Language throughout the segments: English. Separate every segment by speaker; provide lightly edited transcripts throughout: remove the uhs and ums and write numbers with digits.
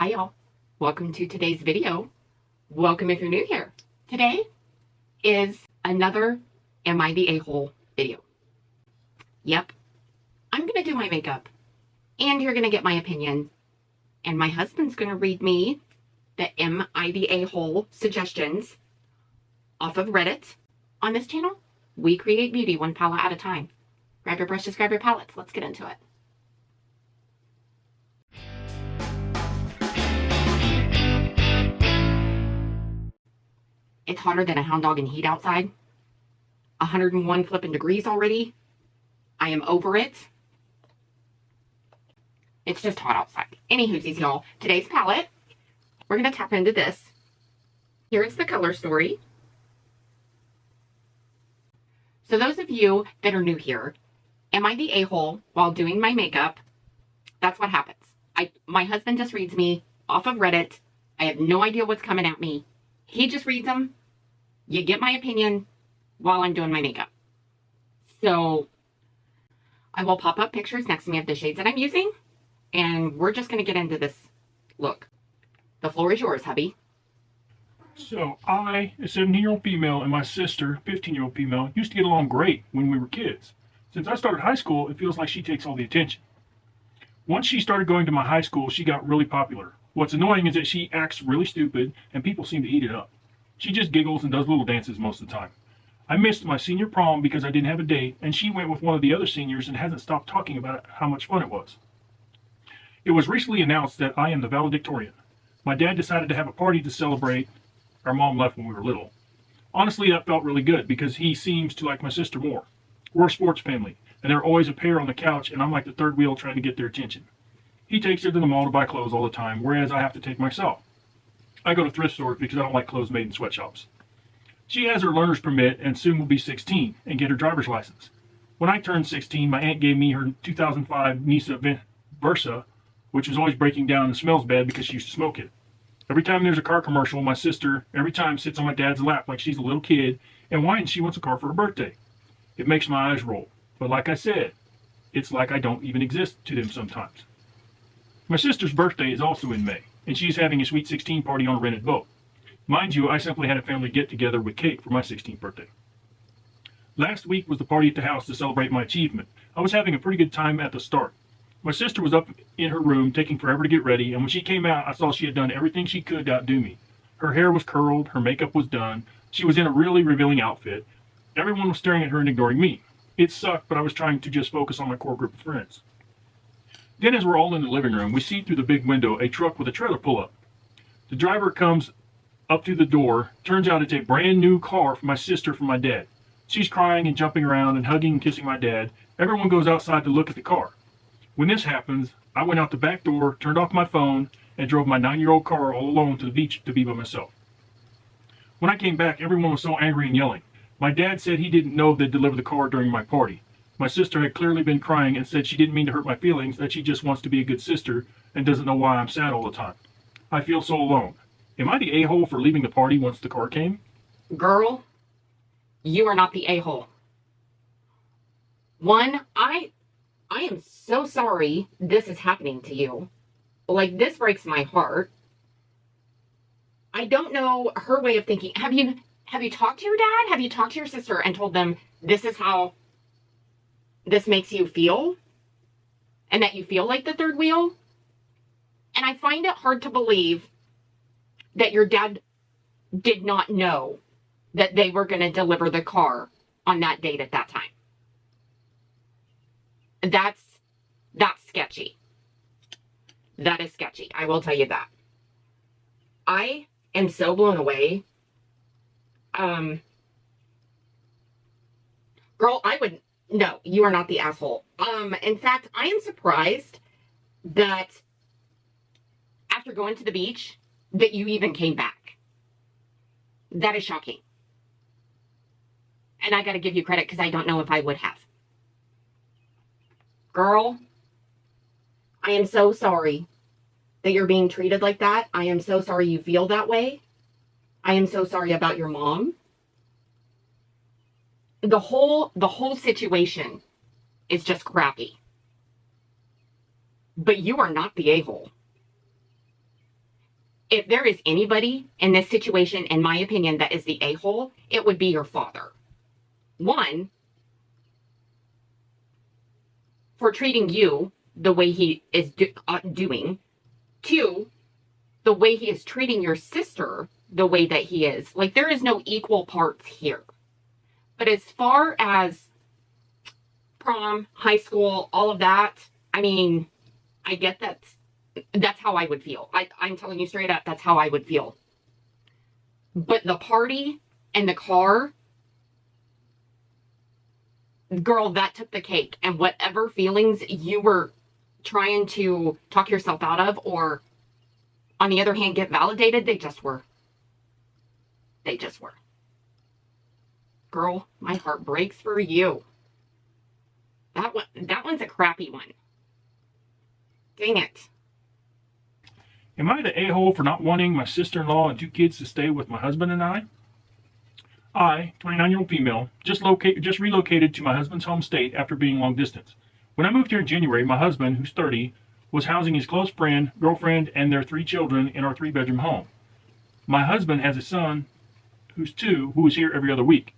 Speaker 1: Hi y'all, welcome to today's video. Welcome if you're new here. Today is another Am I the A-hole video. Yep, I'm gonna do my makeup and you're gonna get my opinion and my husband's gonna read me the Am I the A-hole suggestions off of Reddit. On this channel, we create beauty one palette at a time. Grab your brushes, grab your palettes, let's get into it. It's hotter than a hound dog in heat outside. 101 flipping degrees already. I am over it. It's just hot outside. Anywhoosies, y'all. Today's palette, we're going to tap into this. Here is the color story. So those of you that are new here, am I the a-hole while doing my makeup? That's what happens. My husband just reads me off of Reddit. I have no idea what's coming at me. He just reads them. You get my opinion while I'm doing my makeup. So I will pop up pictures next to me of the shades that I'm using. And we're just going to get into this look. The floor is yours, hubby.
Speaker 2: So I, a 17-year-old female, and my sister, 15-year-old female, used to get along great when we were kids. Since I started high school, it feels like she takes all the attention. Once she started going to my high school, she got really popular. What's annoying is that she acts really stupid and people seem to eat it up. She just giggles and does little dances most of the time. I missed my senior prom because I didn't have a date, and she went with one of the other seniors and hasn't stopped talking about how much fun it was. It was recently announced that I am the valedictorian. My dad decided to have a party to celebrate. Our mom left when we were little. Honestly, that felt really good because he seems to like my sister more. We're a sports family, and they're always a pair on the couch, and I'm like the third wheel trying to get their attention. He takes her to the mall to buy clothes all the time, whereas I have to take myself. I go to thrift stores because I don't like clothes made in sweatshops. She has her learner's permit and soon will be 16 and get her driver's license. When I turned 16, my aunt gave me her 2005 Nissan Versa, which was always breaking down and smells bad because she used to smoke it. Every time there's a car commercial, my sister every time sits on my dad's lap like she's a little kid and whines she wants a car for her birthday. It makes my eyes roll. But like I said, it's like I don't even exist to them sometimes. My sister's birthday is also in May, and she's having a sweet 16 party on a rented boat. Mind you, I simply had a family get-together with cake for my 16th birthday. Last week was the party at the house to celebrate my achievement. I was having a pretty good time at the start. My sister was up in her room taking forever to get ready, and when she came out, I saw she had done everything she could to outdo me. Her hair was curled, her makeup was done, she was in a really revealing outfit. Everyone was staring at her and ignoring me. It sucked, but I was trying to just focus on my core group of friends. Then as we're all in the living room, we see through the big window a truck with a trailer pull up. The driver comes up to the door. Turns out it's a brand new car for my sister from my dad. She's crying and jumping around and hugging and kissing my dad. Everyone goes outside to look at the car. When this happens, I went out the back door, turned off my phone, and drove my 9-year-old car all alone to the beach to be by myself. When I came back, everyone was so angry and yelling. My dad said he didn't know they'd deliver the car during my party. My sister had clearly been crying and said she didn't mean to hurt my feelings, that she just wants to be a good sister and doesn't know why I'm sad all the time. I feel so alone. Am I the a-hole for leaving the party once the car came?
Speaker 1: Girl, you are not the a-hole. One, I am so sorry this is happening to you. Like, this breaks my heart. I don't know her way of thinking. Have you talked to your dad? Have you talked to your sister and told them this is how this makes you feel? And that you feel like the third wheel? And I find it hard to believe that your dad did not know that they were going to deliver the car on that date at that time. That's sketchy. That is sketchy. I will tell you that. I am so blown away. Girl, no, you are not the asshole. In fact, I am surprised that after going to the beach, that you even came back. That is shocking. And I got to give you credit because I don't know if I would have. Girl, I am so sorry that you're being treated like that. I am so sorry you feel that way. I am so sorry about your mom. The whole situation is just crappy. But you are not the a-hole. If there is anybody in this situation, in my opinion, that is the a-hole, it would be your father. One, for treating you the way he is doing. Two, the way he is treating your sister the way that he is. Like, there is no equal parts here. But as far as prom, high school, all of that, I mean, I get that's how I would feel. I'm telling you straight up, that's how I would feel. But the party and the car, girl, that took the cake. And whatever feelings you were trying to talk yourself out of, or on the other hand, get validated, they just were. They just were. Girl, my heart breaks for you. That one's a crappy one. Dang it.
Speaker 2: Am I the a-hole for not wanting my sister-in-law and 2 kids to stay with my husband and I? I, 29-year-old female, just relocated to my husband's home state after being long distance. When I moved here in January, my husband, who's 30, was housing his close friend, girlfriend, and their 3 children in our 3-bedroom home. My husband has a son, who's 2, who is here every other week.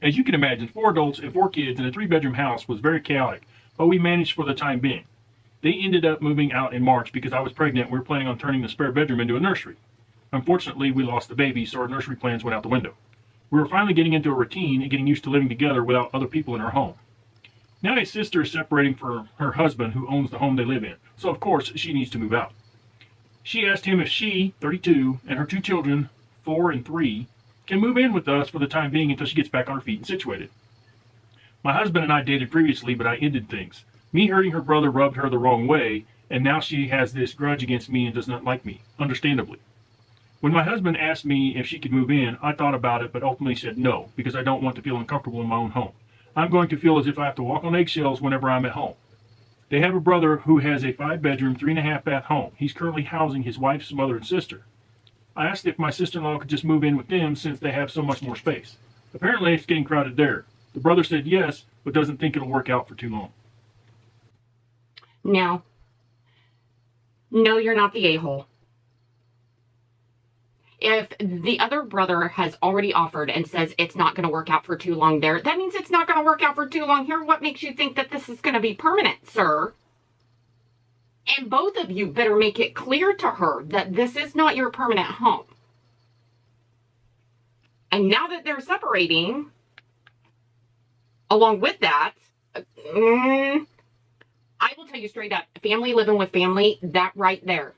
Speaker 2: As you can imagine, 4 adults and 4 kids in a 3-bedroom house was very chaotic, but we managed for the time being. They ended up moving out in March because I was pregnant. We were planning on turning the spare bedroom into a nursery. Unfortunately, we lost the baby, so our nursery plans went out the window. We were finally getting into a routine and getting used to living together without other people in our home. Now his sister is separating from her husband, who owns the home they live in, so of course she needs to move out. She asked him if she, 32, and her 2 children, 4 and 3, can move in with us for the time being until she gets back on her feet and situated. My husband and I dated previously, but I ended things. Me hurting her brother rubbed her the wrong way, and now she has this grudge against me and does not like me, understandably. When my husband asked me if she could move in, I thought about it, but ultimately said no, because I don't want to feel uncomfortable in my own home. I'm going to feel as if I have to walk on eggshells whenever I'm at home. They have a brother who has a 5-bedroom, 3.5-bath home. He's currently housing his wife's mother and sister. I asked if my sister-in-law could just move in with them since they have so much more space. Apparently it's getting crowded there. The brother said yes, but doesn't think it'll work out for too long.
Speaker 1: No, you're not the a-hole. If the other brother has already offered and says it's not going to work out for too long there, that means it's not going to work out for too long here. What makes you think that this is going to be permanent, sir? And both of you better make it clear to her that this is not your permanent home. And now that they're separating, along with that, I will tell you straight up, family living with family, that right there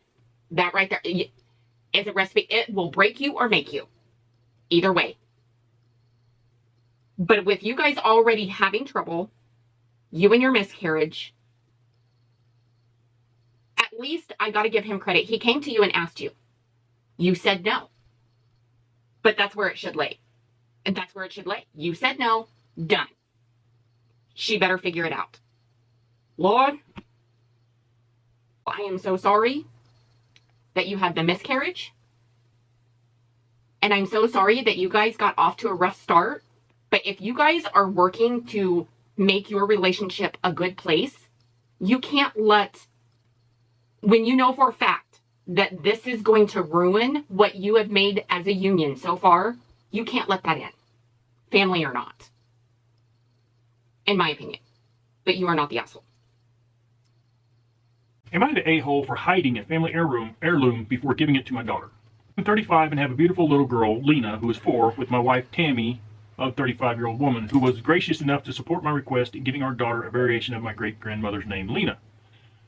Speaker 1: is a recipe. It will break you or make you. Either way. But with you guys already having trouble, you and your miscarriage, at least I got to give him credit. He came to you and asked you. You said no. But that's where it should lay. And that's where it should lay. You said no. Done. She better figure it out. Lord, I am so sorry that you had the miscarriage. And I'm so sorry that you guys got off to a rough start. But if you guys are working to make your relationship a good place, you can't let, when you know for a fact that this is going to ruin what you have made as a union so far, you can't let that in. Family or not. In my opinion. But you are not the asshole.
Speaker 2: Am I the a-hole for hiding a family heirloom before giving it to my daughter? I'm 35 and have a beautiful little girl, Lena, who is 4, with my wife, Tammy, a 35-year-old woman, who was gracious enough to support my request in giving our daughter a variation of my great-grandmother's name, Lena.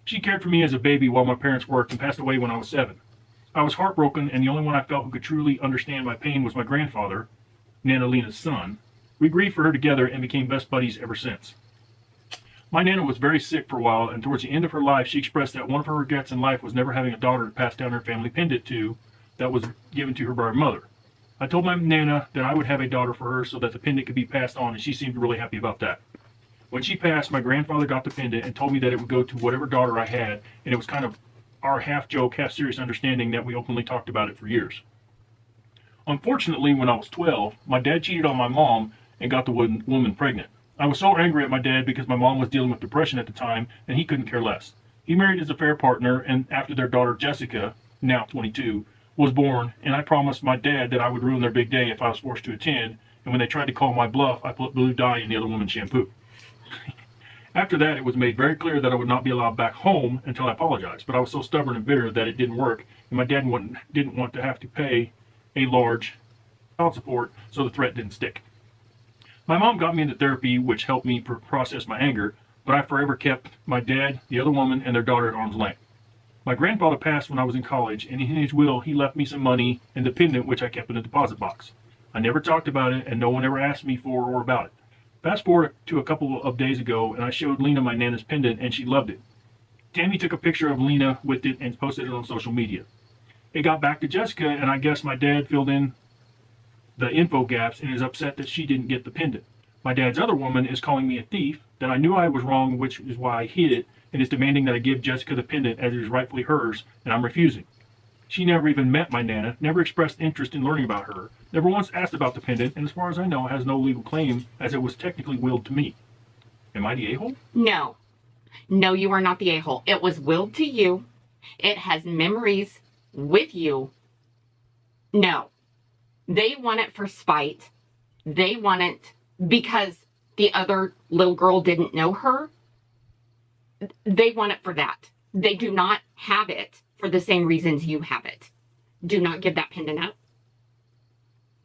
Speaker 2: She cared for me as a baby while my parents worked and passed away when I was 7. I was heartbroken, and the only one I felt who could truly understand my pain was my grandfather, Nana Lena's son. We grieved for her together and became best buddies ever since. My Nana was very sick for a while, and towards the end of her life, she expressed that one of her regrets in life was never having a daughter to pass down her family pendant to that was given to her by her mother. I told my Nana that I would have a daughter for her so that the pendant could be passed on, and she seemed really happy about that. When she passed, my grandfather got the pendant and told me that it would go to whatever daughter I had, and it was kind of our half-joke, half-serious understanding that we openly talked about it for years. Unfortunately, when I was 12, my dad cheated on my mom and got the woman pregnant. I was so angry at my dad because my mom was dealing with depression at the time, and he couldn't care less. He married his affair partner, and after their daughter Jessica, now 22, was born, and I promised my dad that I would ruin their big day if I was forced to attend, and when they tried to call my bluff, I put blue dye in the other woman's shampoo. After that, it was made very clear that I would not be allowed back home until I apologized, but I was so stubborn and bitter that it didn't work, and my dad didn't want to have to pay a large child support, so the threat didn't stick. My mom got me into therapy, which helped me process my anger, but I forever kept my dad, the other woman, and their daughter at arm's length. My grandfather passed when I was in college, and in his will, he left me some money and the pendant, which I kept in a deposit box. I never talked about it, and no one ever asked me for or about it. Fast forward to a couple of days ago, and I showed Lena my Nana's pendant, and she loved it. Tammy took a picture of Lena with it and posted it on social media. It got back to Jessica, and I guess my dad filled in the info gaps and is upset that she didn't get the pendant. My dad's other woman is calling me a thief, that I knew I was wrong, which is why I hid it, and is demanding that I give Jessica the pendant as it is rightfully hers, and I'm refusing. She never even met my Nana, never expressed interest in learning about her, never once asked about the pendant, and as far as I know, has no legal claim as it was technically willed to me. Am I the a-hole?
Speaker 1: No. No, you are not the a-hole. It was willed to you. It has memories with you. No. They want it for spite. They want it because the other little girl didn't know her. They want it for that. They do not have it for the same reasons you have it. Do not give that pendant up.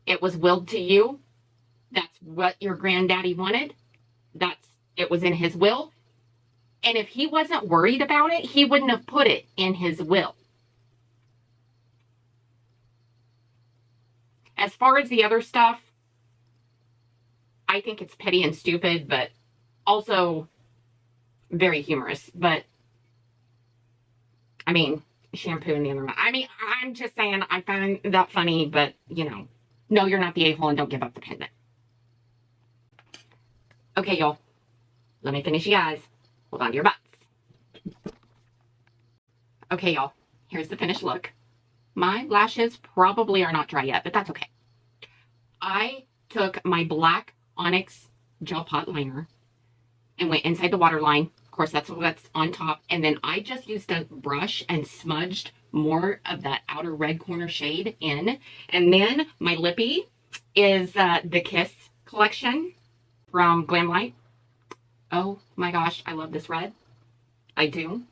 Speaker 1: It was willed to you. That's what your granddaddy wanted. It was in his will. And if he wasn't worried about it, he wouldn't have put it in his will. As far as the other stuff, I think it's petty and stupid, but also very humorous. But, I mean, shampoo in the other one. I mean, I'm just saying I find that funny, but, you know, no, you're not the a-hole and don't give up the pendant. Okay, y'all. Let me finish you guys. Hold on to your butts. Okay, y'all. Here's the finished look. My lashes probably are not dry yet, but that's okay. I took my black Onyx gel pot liner and went inside the waterline. Of course, that's what's on top. And then I just used a brush and smudged more of that outer red corner shade in. And then my lippy is the Kiss collection from GLAMLITE. Oh my gosh, I love this red. I do.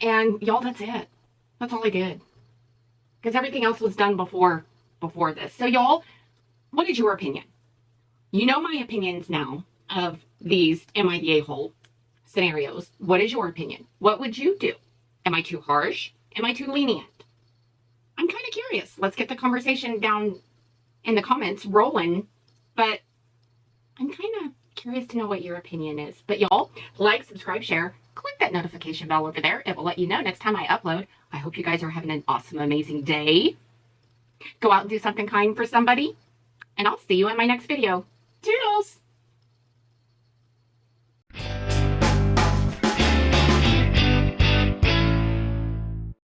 Speaker 1: And y'all, that's it. That's all I did. Because everything else was done before this. So y'all, what is your opinion? You know my opinions now of these am I the a-hole scenarios. What is your opinion? What would you do? Am I too harsh? Am I too lenient? I'm kind of curious. Let's get the conversation down in the comments rolling. But I'm kind of curious to know what your opinion is. But y'all, like, subscribe, share, click that notification bell over there. It will let you know next time I upload. I hope you guys are having an awesome, amazing day. Go out and do something kind for somebody. And I'll see you in my next video. Toodles!